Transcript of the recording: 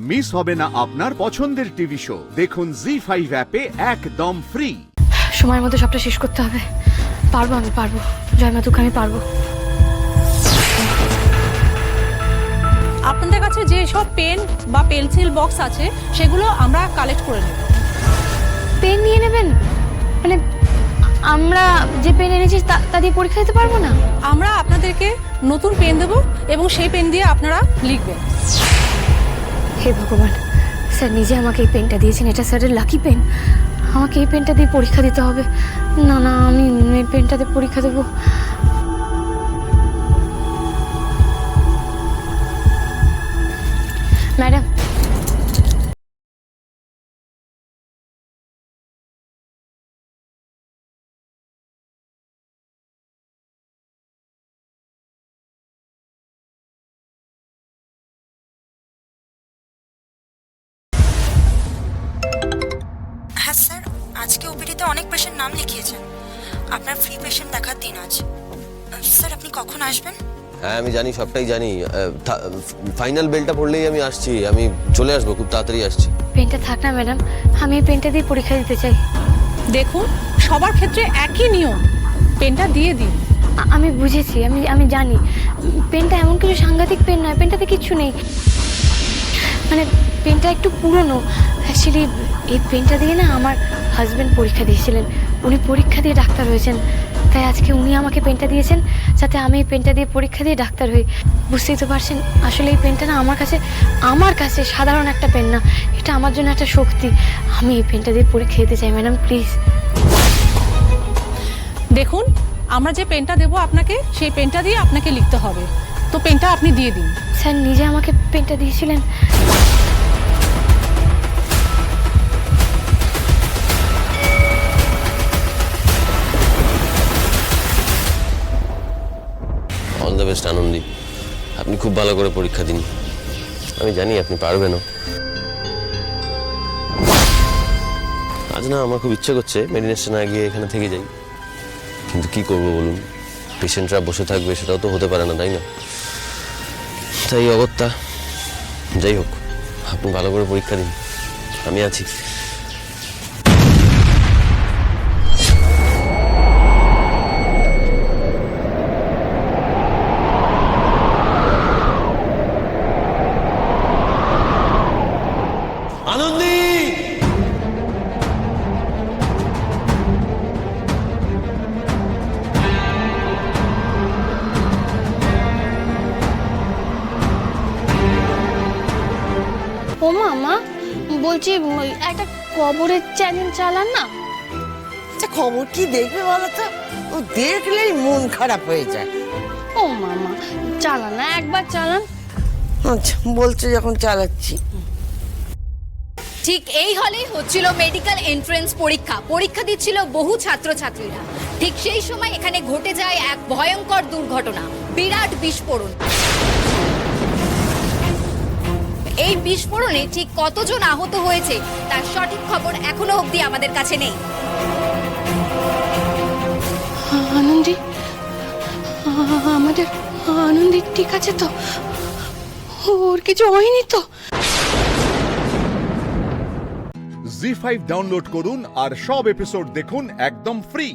Miss হবে না আপনার পছন্দের টিভি শো। দেখুন জি5 অ্যাপে একদম ফ্রি। সময়ের মধ্যে সবটা শেষ করতে হবে। পারবো, আমি পারবো। জয় মা দুর্গা, আমি পারবো। আপনাদের কাছে যে সব পেন বা পেন্সিল বক্স আছে সেগুলো আমরা কালেক্ট করে নেব। পেন নিয়ে নেবেন? মানে আমরা যে পেন এনেছি তা দিয়ে পরীক্ষা দিতে পারবো না? আমরা আপনাদেরকে নতুন পেন দেব এবং সেই পেন দিয়ে আপনারা লিখবেন। হে ভগবান, স্যার নিজে আমাকে এই পেনটা দিয়েছেন, এটা স্যারের লাকি পেন। আমাকে এই পেনটা দিয়ে পরীক্ষা দিতে হবে। না না, আমি এই পেনটাতে পরীক্ষা দেবো। ম্যাডাম, হ্যাঁ স্যার, আজকে ওপিডিতে অনেক পেশেন্ট নাম লিখিয়েছেন। আপনার ফ্রি পেশেন্ট দেখার দিন আজ। স্যার আপনি কখন আসবেন? হ্যাঁ আমি জানি, সবটাই জানি। ফাইনাল বেলটা পড়লেই আমি আসছি, আমি চলে আসবো, খুব তাড়াতাড়ি আসছি। পেনটা থাক না ম্যাডাম, আমি এই পেনটা দিয়ে পরীক্ষা দিতে চাই। দেখুন, সবার ক্ষেত্রে একই নিয়ম, পেনটা দিয়ে দিন। আমি বুঝেছি, আমি জানি পেনটা এমন কিছু সাংঘাতিক পেন নয়, পেনটাতে কিচ্ছু নেই। মানে পেনটা একটু পুরনো। অ্যাকচুয়ালি এই পেনটা দিয়ে না আমার হাজব্যান্ড পরীক্ষা দিয়েছিলেন, উনি পরীক্ষা দিয়ে ডাক্তার হয়েছেন, তাই আজকে উনি আমাকে পেনটা দিয়েছেন যাতে আমি এই পেনটা দিয়ে পরীক্ষা দিয়ে ডাক্তার হই। বুঝতেই তো পারছেন, আসলে এই পেনটা না আমার কাছে সাধারণ একটা পেন না, এটা আমার জন্য একটা শক্তি। আমি এই পেনটা দিয়ে পরীক্ষা দিতে চাই ম্যাডাম, প্লিজ। দেখুন, আমরা যে পেনটা দেব আপনাকে, সেই পেনটা দিয়ে আপনাকে লিখতে হবে। তো পেনটা আপনি দিয়ে দিন। স্যার নিজে আমাকে পেনটা দিয়েছিলেন। অল দ্য বেস্ট আনন্দী, আপনি খুব ভালো করে পরীক্ষা দিন। আমি জানি আপনি পারবেনও। আজ না আমার খুব ইচ্ছে করছে মেডিনেশন না গিয়ে এখানে থেকে যাই, কিন্তু কি করবো বলুন, পেশেন্টরা বসে থাকবে সেটাও তো হতে পারে না, তাই না? তাই অগত্যা। যাই হোক, আপনি ভালো করে পরীক্ষা দিন, আমি আছি। আনন্দী! ও মা, বলছি একটা কবরের চ্যানেল চালান না। আচ্ছা খবর কি দেখবে বলো তো, ও দেখলেই মন খারাপ হয়ে যায়। ও মামা, চালান না, একবার চালান। আচ্ছা বলছো যখন চালাচ্ছি। ঠিক এই হলেই হচ্ছিল মেডিকেল এন্ট্রান্স পরীক্ষা দিচ্ছিল বহু ছাত্রছাত্রীরা। ঠিক সেই সময় এখানে ঘটে যায় এক ভয়ঙ্কর দুর্ঘটনা, বিরাট বিস্ফোরণ। এই বিস্ফোরণে ঠিক কতজন আহত হয়েছে তার সঠিক খবর এখনো অবধি আমাদের কাছে নেই। আনন্দী, আমাদের আনন্দী ঠিক আছে তো? ওর কিছু হয়নি তো? জি5 ডাউনলোড করুন আর সব এপিসোড দেখুন একদম ফ্রি।